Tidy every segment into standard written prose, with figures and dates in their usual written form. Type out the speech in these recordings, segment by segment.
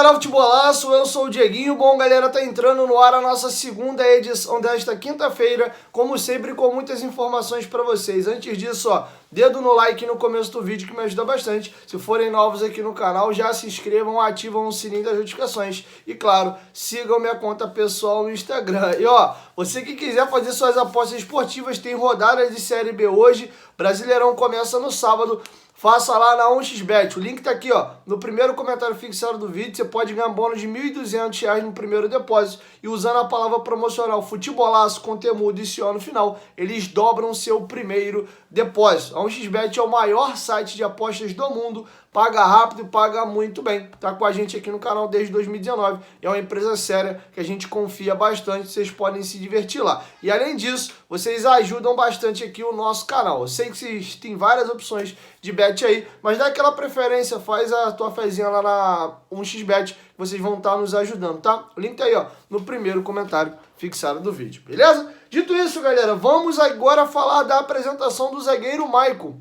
canal Futebolaço, eu sou o Dieguinho. Bom, galera, tá entrando no ar a nossa segunda edição desta quinta-feira, como sempre, com muitas informações para vocês. Antes disso, ó, dedo no like no começo do vídeo que me ajuda bastante. Se forem novos aqui no canal, já se inscrevam, ativam o sininho das notificações e, claro, sigam minha conta pessoal no Instagram. E, ó, você que quiser fazer suas apostas esportivas, tem rodada de Série B hoje. Brasileirão começa no sábado. Faça lá na 1xBet, o link tá aqui, ó, no primeiro comentário fixado do vídeo. Você pode ganhar bônus de R$ 1.200 no primeiro depósito e usando a palavra promocional Futebolaço com temudo e CO no final, eles dobram seu primeiro depósito. A 1xBet é o maior site de apostas do mundo, paga rápido e paga muito bem. Tá com a gente aqui no canal desde 2019, é uma empresa séria que a gente confia bastante, vocês podem se divertir lá. E além disso, vocês ajudam bastante aqui o nosso canal. Eu sei que vocês têm várias opções de bet aí, mas dá aquela preferência, faz a tua fezinha lá na 1xBet, que vocês vão estar nos ajudando, tá? O link tá aí, ó, no primeiro comentário fixado do vídeo, beleza? Dito isso, galera, vamos agora falar da apresentação do zagueiro Maicon.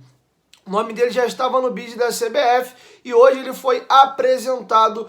O nome dele já estava no bid da CBF e hoje ele foi apresentado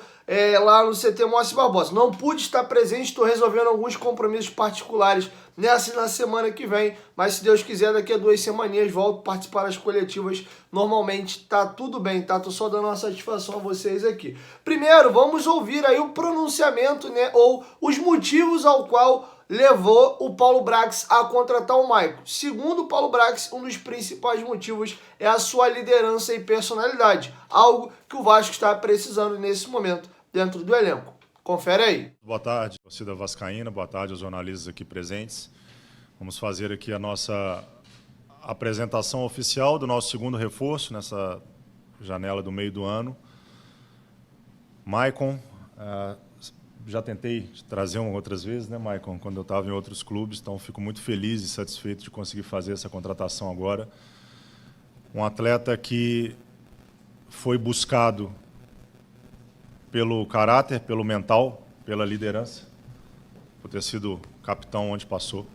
lá no CT Moacir Barbosa. Não pude estar presente, estou resolvendo alguns compromissos particulares nessa e na semana que vem, mas se Deus quiser, daqui a 2 semaninhas volto a participar das coletivas. Normalmente tá tudo bem, tá? Tô só dando uma satisfação a vocês aqui. Primeiro, vamos ouvir aí o pronunciamento, né, ou os motivos ao qual levou o Paulo Brax a contratar o Maicon. Segundo o Paulo Brax, um dos principais motivos é a sua liderança e personalidade, algo que o Vasco está precisando nesse momento dentro do elenco. Confere aí. Boa tarde, torcida vascaína, boa tarde aos jornalistas aqui presentes. Vamos fazer aqui a nossa apresentação oficial do nosso segundo reforço nessa janela do meio do ano. Maicon, já tentei trazer outras vezes, né, Maicon, quando eu estava em outros clubes, então fico muito feliz e satisfeito de conseguir fazer essa contratação agora. Um atleta que foi buscado pelo caráter, pelo mental, pela liderança, por ter sido capitão onde passou.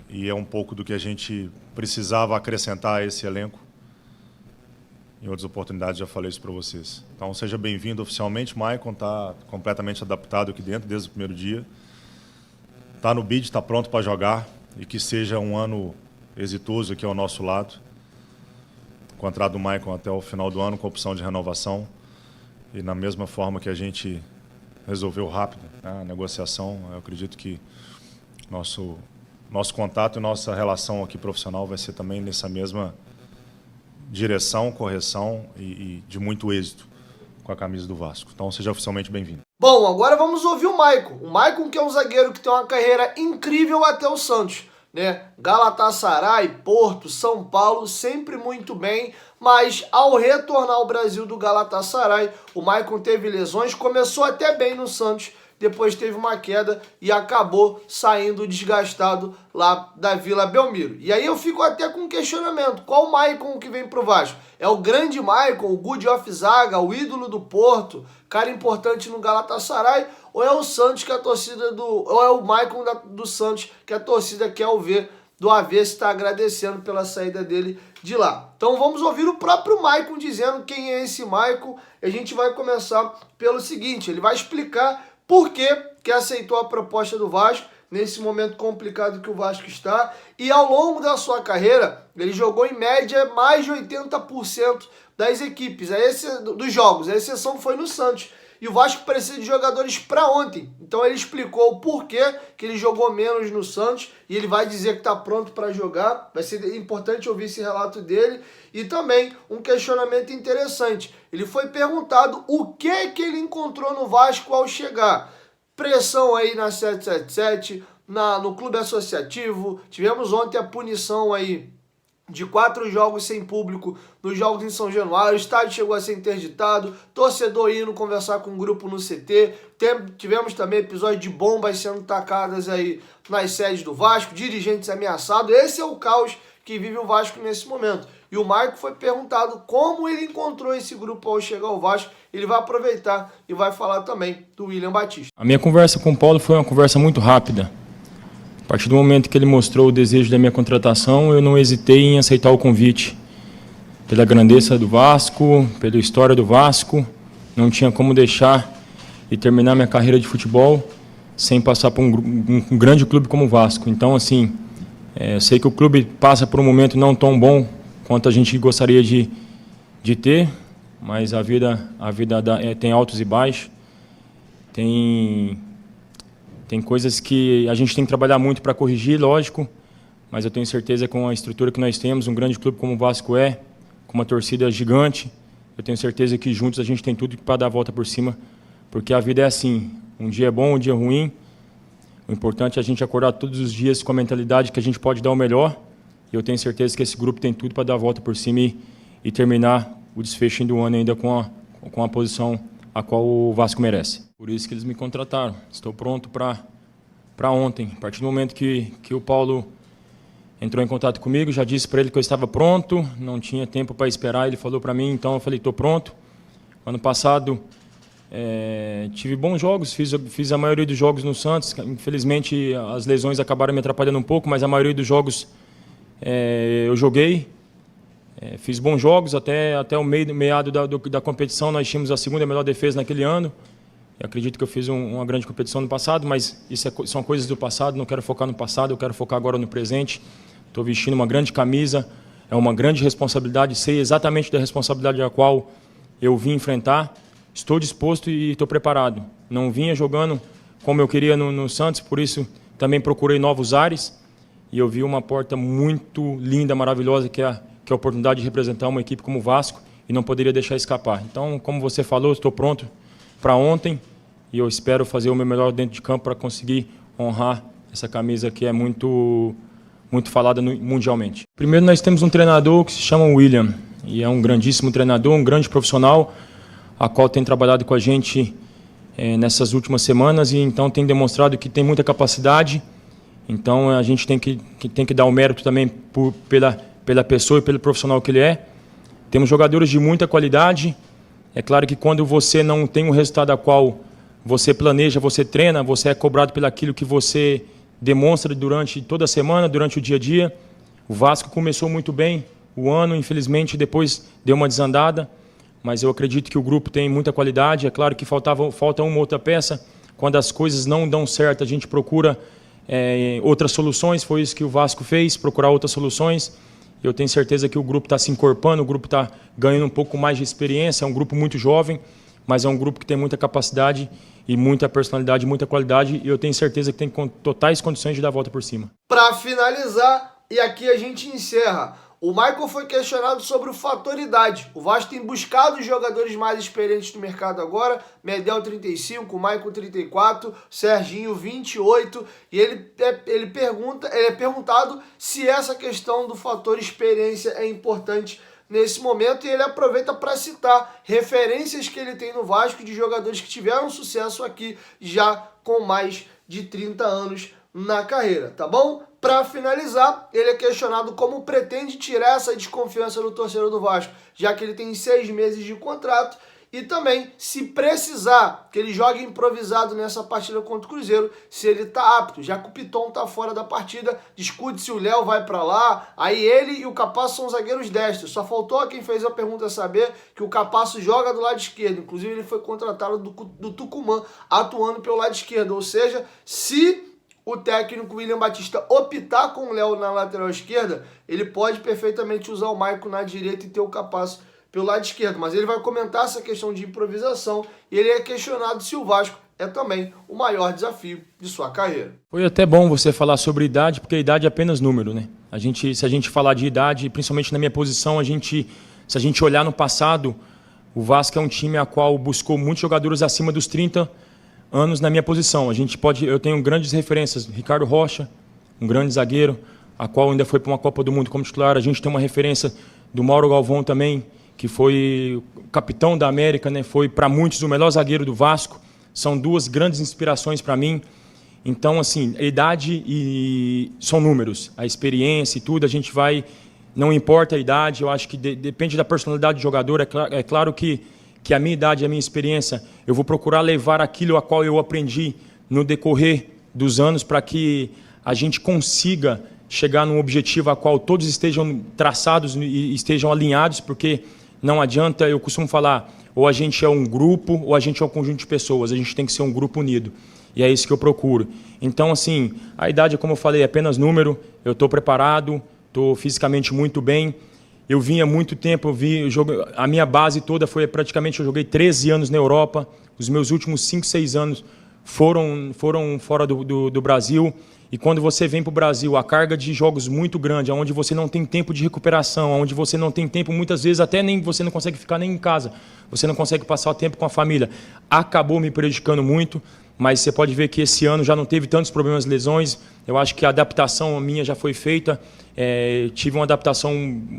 E é um pouco do que a gente precisava acrescentar a esse elenco. Em outras oportunidades já falei isso para vocês. Então seja bem-vindo oficialmente. Maicon está completamente adaptado aqui dentro desde o primeiro dia. Está no bid, está pronto para jogar e que seja um ano exitoso aqui ao nosso lado. Contrato do Maicon até o final do ano com opção de renovação. E na mesma forma que a gente resolveu rápido, né, a negociação, eu acredito que nosso contato e nossa relação aqui profissional vai ser também nessa mesma direção, correção e de muito êxito com a camisa do Vasco. Então seja oficialmente bem-vindo. Bom, agora vamos ouvir o Maicon. O Maicon, que é um zagueiro que tem uma carreira incrível até o Santos, né? Galatasaray, Porto, São Paulo, sempre muito bem, mas ao retornar ao Brasil do Galatasaray, o Maicon teve lesões, começou até bem no Santos, depois teve uma queda e acabou saindo desgastado lá da Vila Belmiro. E aí eu fico até com um questionamento, qual o Maicon que vem pro Vasco? É o grande Maicon, o good of zaga, o ídolo do Porto, cara importante no Galatasaray, ou é o Santos que a torcida ou é o Maicon do Santos que a torcida quer o ver do avesso, está agradecendo pela saída dele de lá. Então vamos ouvir o próprio Maicon dizendo quem é esse Maicon. A gente vai começar pelo seguinte, ele vai explicar por que aceitou a proposta do Vasco nesse momento complicado que o Vasco está. E ao longo da sua carreira, ele jogou em média mais de 80% das equipes, dos jogos. A exceção foi no Santos. E o Vasco precisa de jogadores para ontem. Então ele explicou o porquê que ele jogou menos no Santos. E ele vai dizer que está pronto para jogar. Vai ser importante ouvir esse relato dele. E também um questionamento interessante. Ele foi perguntado o que ele encontrou no Vasco ao chegar. Pressão aí na 777, no clube associativo. Tivemos ontem a punição aí de 4 jogos sem público nos jogos em São Januário, o estádio chegou a ser interditado, torcedor indo conversar com um grupo no CT, tivemos também episódios de bombas sendo tacadas aí nas sedes do Vasco, dirigentes ameaçados. Esse é o caos que vive o Vasco nesse momento. E o Maicon foi perguntado como ele encontrou esse grupo ao chegar ao Vasco. Ele vai aproveitar e vai falar também do William Batista. A minha conversa com o Paulo foi uma conversa muito rápida. A partir do momento que ele mostrou o desejo da minha contratação, eu não hesitei em aceitar o convite. Pela grandeza do Vasco, pela história do Vasco, não tinha como deixar e terminar minha carreira de futebol sem passar por um grande clube como o Vasco. Então, assim, eu sei que o clube passa por um momento não tão bom quanto a gente gostaria de ter, mas a vida tem altos e baixos, tem coisas que a gente tem que trabalhar muito para corrigir, lógico, mas eu tenho certeza que com a estrutura que nós temos, um grande clube como o Vasco com uma torcida gigante, eu tenho certeza que juntos a gente tem tudo para dar a volta por cima, porque a vida é assim, um dia é bom, um dia é ruim. O importante é a gente acordar todos os dias com a mentalidade que a gente pode dar o melhor. E eu tenho certeza que esse grupo tem tudo para dar a volta por cima e terminar o desfecho do ano ainda com a posição a qual o Vasco merece. Por isso que eles me contrataram. Estou pronto para ontem. A partir do momento que o Paulo entrou em contato comigo, já disse para ele que eu estava pronto, não tinha tempo para esperar. Ele falou para mim, então eu falei, estou pronto. Ano passado tive bons jogos, fiz a maioria dos jogos no Santos. Infelizmente as lesões acabaram me atrapalhando um pouco, mas a maioria dos jogos eu joguei. Fiz bons jogos até o meado da competição. Nós tínhamos a segunda melhor defesa naquele ano. Eu acredito que eu fiz uma grande competição no passado, mas isso são coisas do passado. Não quero focar no passado, eu quero focar agora no presente. Estou vestindo uma grande camisa, é uma grande responsabilidade, sei exatamente da responsabilidade a qual eu vim enfrentar. Estou disposto e estou preparado. Não vinha jogando como eu queria no Santos, por isso também procurei novos ares. E eu vi uma porta muito linda, maravilhosa, que é a oportunidade de representar uma equipe como o Vasco, e não poderia deixar escapar. Então, como você falou, estou pronto para ontem e eu espero fazer o meu melhor dentro de campo para conseguir honrar essa camisa que é muito falada mundialmente. Primeiro, nós temos um treinador que se chama William, e é um grandíssimo treinador, um grande profissional, a qual tem trabalhado com a gente nessas últimas semanas, e então tem demonstrado que tem muita capacidade. Então a gente tem que dar o mérito também pela pessoa e pelo profissional que ele é. Temos jogadores de muita qualidade. É claro que quando você não tem um resultado a qual você planeja, você treina, você é cobrado pelo aquilo que você demonstra durante toda a semana, durante o dia a dia. O Vasco começou muito bem o ano, infelizmente depois deu uma desandada, mas eu acredito que o grupo tem muita qualidade. É claro que falta uma outra peça. Quando as coisas não dão certo, a gente procura outras soluções. Foi isso que o Vasco fez, procurar outras soluções. Eu tenho certeza que o grupo está se encorpando, o grupo está ganhando um pouco mais de experiência. É um grupo muito jovem, mas é um grupo que tem muita capacidade e muita personalidade, muita qualidade. E eu tenho certeza que tem totais condições de dar a volta por cima. Para finalizar, e aqui a gente encerra. O Michael foi questionado sobre o fator idade. O Vasco tem buscado os jogadores mais experientes do mercado agora. Medel 35, Michael 34, Serginho 28. E ele é perguntado se essa questão do fator experiência é importante nesse momento. E ele aproveita para citar referências que ele tem no Vasco de jogadores que tiveram sucesso aqui já com mais de 30 anos na carreira, tá bom? Para finalizar, ele é questionado como pretende tirar essa desconfiança do torcedor do Vasco, já que ele tem 6 meses de contrato, e também, se precisar que ele jogue improvisado nessa partida contra o Cruzeiro, se ele tá apto, já que o Piton tá fora da partida, discute se o Léo vai para lá, aí ele e o Capasso são zagueiros destros. Só faltou a quem fez a pergunta saber que o Capasso joga do lado esquerdo, inclusive ele foi contratado do Tucumã, atuando pelo lado esquerdo, ou seja, se o técnico William Batista optar com o Léo na lateral esquerda, ele pode perfeitamente usar o Maicon na direita e ter o Capasso pelo lado esquerdo. Mas ele vai comentar essa questão de improvisação e ele é questionado se o Vasco é também o maior desafio de sua carreira. Foi até bom você falar sobre idade, porque a idade é apenas número, né? Se a gente falar de idade, principalmente na minha posição, se a gente olhar no passado, o Vasco é um time a qual buscou muitos jogadores acima dos 30 anos na minha posição. Eu tenho grandes referências, Ricardo Rocha, um grande zagueiro, a qual ainda foi para uma Copa do Mundo como titular. A gente tem uma referência do Mauro Galvão também, que foi o capitão da América, né? Foi para muitos o melhor zagueiro do Vasco. São duas grandes inspirações para mim. Então, assim, a idade são números, a experiência e tudo, a gente vai, não importa a idade, eu acho que depende da personalidade do jogador. É claro que a minha idade, a minha experiência, eu vou procurar levar aquilo a qual eu aprendi no decorrer dos anos para que a gente consiga chegar num objetivo a qual todos estejam traçados e estejam alinhados, porque não adianta, eu costumo falar, Ou a gente é um grupo, ou a gente é um conjunto de pessoas. A gente tem que ser um grupo unido. E é isso que eu procuro. Então, assim, a idade, como eu falei, é apenas número. Eu estou preparado, estou fisicamente muito bem. Eu vim há muito tempo, a minha base toda foi praticamente, eu joguei 13 anos na Europa. Os meus últimos 5, 6 anos foram fora do Brasil. E quando você vem para o Brasil, a carga de jogos muito grande, onde você não tem tempo de recuperação, onde você não tem tempo, muitas vezes até nem você não consegue ficar nem em casa, você não consegue passar o tempo com a família, acabou me prejudicando muito, mas você pode ver que esse ano já não teve tantos problemas de lesões, eu acho que a adaptação minha já foi feita, tive uma adaptação,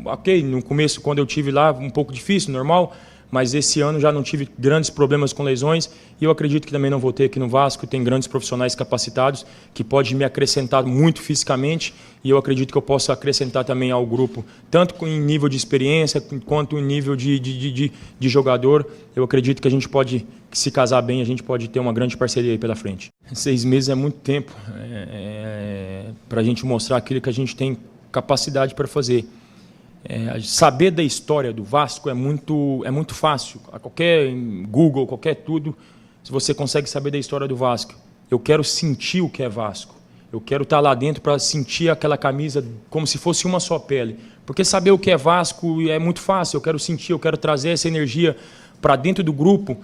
ok, no começo quando eu tive lá, um pouco difícil, normal, mas esse ano já não tive grandes problemas com lesões e eu acredito que também não vou ter aqui no Vasco. Tem grandes profissionais capacitados que podem me acrescentar muito fisicamente e eu acredito que eu posso acrescentar também ao grupo, tanto em nível de experiência quanto em nível de jogador. Eu acredito que a gente pode, se casar bem, a gente pode ter uma grande parceria aí pela frente. 6 meses é muito tempo para a gente mostrar aquilo que a gente tem capacidade para fazer. Saber da história do Vasco é muito fácil. A qualquer Google, qualquer tudo, se você consegue saber da história do Vasco. Eu quero sentir o que é Vasco. Eu quero estar lá dentro para sentir aquela camisa como se fosse uma só pele. Porque saber o que é Vasco é muito fácil. Eu quero sentir, eu quero trazer essa energia para dentro do grupo,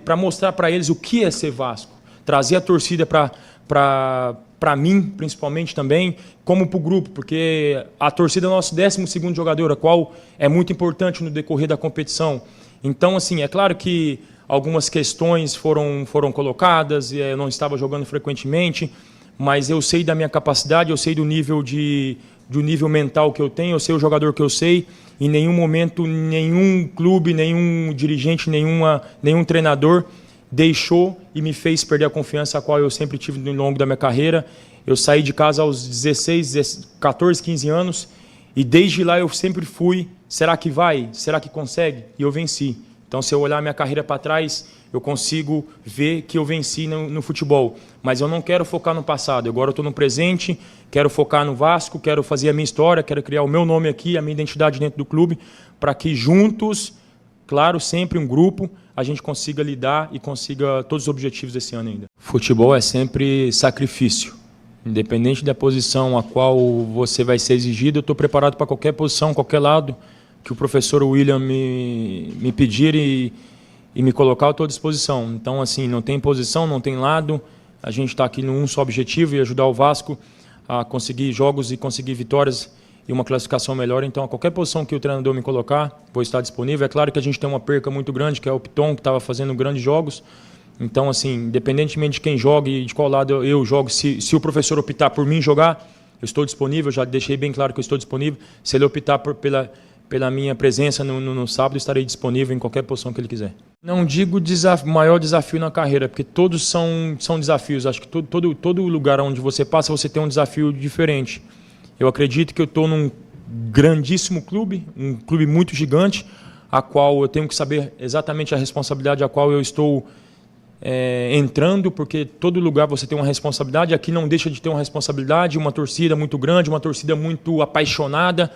para mostrar para eles o que é ser Vasco. Trazer a torcida para mim, principalmente também, como para o grupo, porque a torcida é o nosso 12º jogador, a qual é muito importante no decorrer da competição. Então, assim, é claro que algumas questões foram colocadas, eu não estava jogando frequentemente, mas eu sei da minha capacidade, eu sei do nível mental que eu tenho, eu sei o jogador que eu sei, em nenhum momento, nenhum clube, nenhum dirigente, nenhum treinador deixou e me fez perder a confiança a qual eu sempre tive no longo da minha carreira. Eu saí de casa aos 14, 15 anos e desde lá eu sempre fui, será que vai? Será que consegue? E eu venci. Então, se eu olhar minha carreira para trás, eu consigo ver que eu venci no futebol. Mas eu não quero focar no passado. Agora eu estou no presente, quero focar no Vasco, quero fazer a minha história, quero criar o meu nome aqui, a minha identidade dentro do clube, para que juntos, claro, sempre um grupo, a gente consiga lidar e consiga todos os objetivos desse ano ainda. Futebol é sempre sacrifício. Independente da posição a qual você vai ser exigido, eu estou preparado para qualquer posição, qualquer lado que o professor William me pedir e me colocar, eu estou à disposição. Então, assim, não tem posição, não tem lado, a gente está aqui num só objetivo e ajudar o Vasco a conseguir jogos e conseguir vitórias e uma classificação melhor. Então, a qualquer posição que o treinador me colocar, vou estar disponível. É claro que a gente tem uma perca muito grande, que é o Piton, que estava fazendo grandes jogos. Então, assim, independentemente de quem joga e de qual lado eu jogo, se o professor optar por mim jogar, eu estou disponível, já deixei bem claro que eu estou disponível. Se ele optar pela minha presença no sábado, estarei disponível em qualquer posição que ele quiser. Não digo maior desafio na carreira, porque todos são desafios. Acho que todo lugar onde você passa, você tem um desafio diferente. Eu acredito que eu estou num grandíssimo clube, um clube muito gigante, a qual eu tenho que saber exatamente a responsabilidade a qual eu estou entrando, porque todo lugar você tem uma responsabilidade, aqui não deixa de ter uma responsabilidade, uma torcida muito grande, uma torcida muito apaixonada,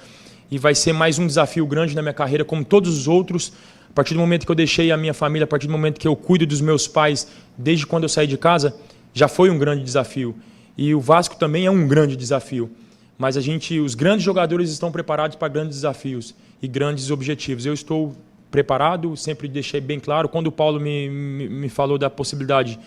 e vai ser mais um desafio grande na minha carreira, como todos os outros. A partir do momento que eu deixei a minha família, a partir do momento que eu cuido dos meus pais, desde quando eu saí de casa, já foi um grande desafio. E o Vasco também é um grande desafio. Mas os grandes jogadores estão preparados para grandes desafios e grandes objetivos. Eu estou preparado, sempre deixei bem claro. Quando o Paulo me falou da possibilidade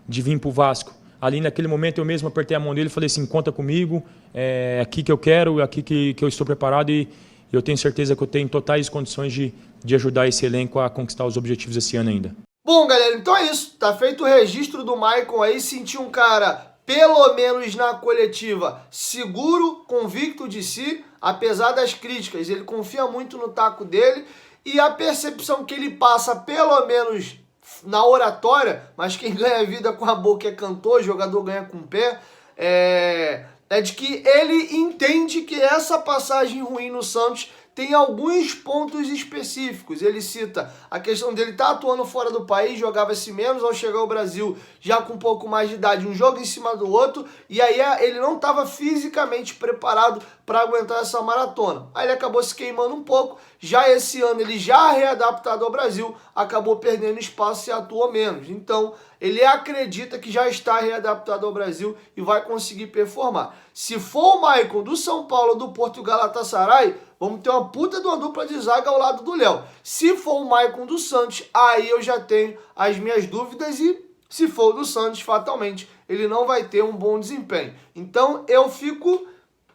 de vir para o Vasco, ali naquele momento eu mesmo apertei a mão dele e falei assim, conta comigo, é aqui que eu quero, é aqui que eu estou preparado e eu tenho certeza que eu tenho totais condições de ajudar esse elenco a conquistar os objetivos esse ano ainda. Bom, galera, então é isso. Tá feito o registro do Maicon aí, senti um cara, pelo menos na coletiva, seguro, convicto de si, apesar das críticas. Ele confia muito no taco dele e a percepção que ele passa, pelo menos na oratória, mas quem ganha vida com a boca é cantor, jogador ganha com o pé, é de que ele entende que essa passagem ruim no Santos tem alguns pontos específicos. Ele cita a questão dele estar atuando fora do país, jogava-se menos ao chegar ao Brasil, já com um pouco mais de idade, um jogo em cima do outro, e aí ele não estava fisicamente preparado para aguentar essa maratona. Aí ele acabou se queimando um pouco, já esse ano ele já readaptado ao Brasil, acabou perdendo espaço e atuou menos. Então, ele acredita que já está readaptado ao Brasil e vai conseguir performar. Se for o Maicon do São Paulo, do Porto Galatasaray, vamos ter uma puta de uma dupla de zaga ao lado do Léo. Se for o Maicon do Santos, aí eu já tenho as minhas dúvidas e se for o do Santos, fatalmente, ele não vai ter um bom desempenho. Então, eu fico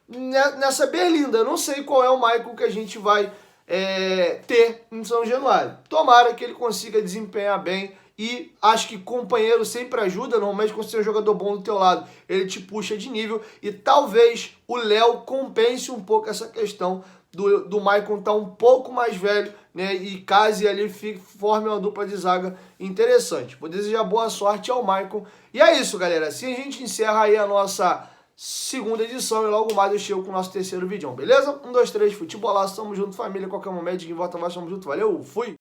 nessa berlinda. Eu não sei qual é o Maicon que a gente vai ter em São Januário. Tomara que ele consiga desempenhar bem e acho que companheiro sempre ajuda. Normalmente quando você tem um jogador bom do teu lado, ele te puxa de nível e talvez o Léo compense um pouco essa questão do Maicon estar um pouco mais velho, né, e case ali forme uma dupla de zaga interessante. Vou desejar boa sorte ao Maicon. E é isso, galera. Assim a gente encerra aí a nossa segunda edição e logo mais eu chego com o nosso terceiro vídeo, beleza? 1, 2, 3, futebolaço, tamo junto, família, qualquer momento, de volta mais, tamo junto, valeu, fui!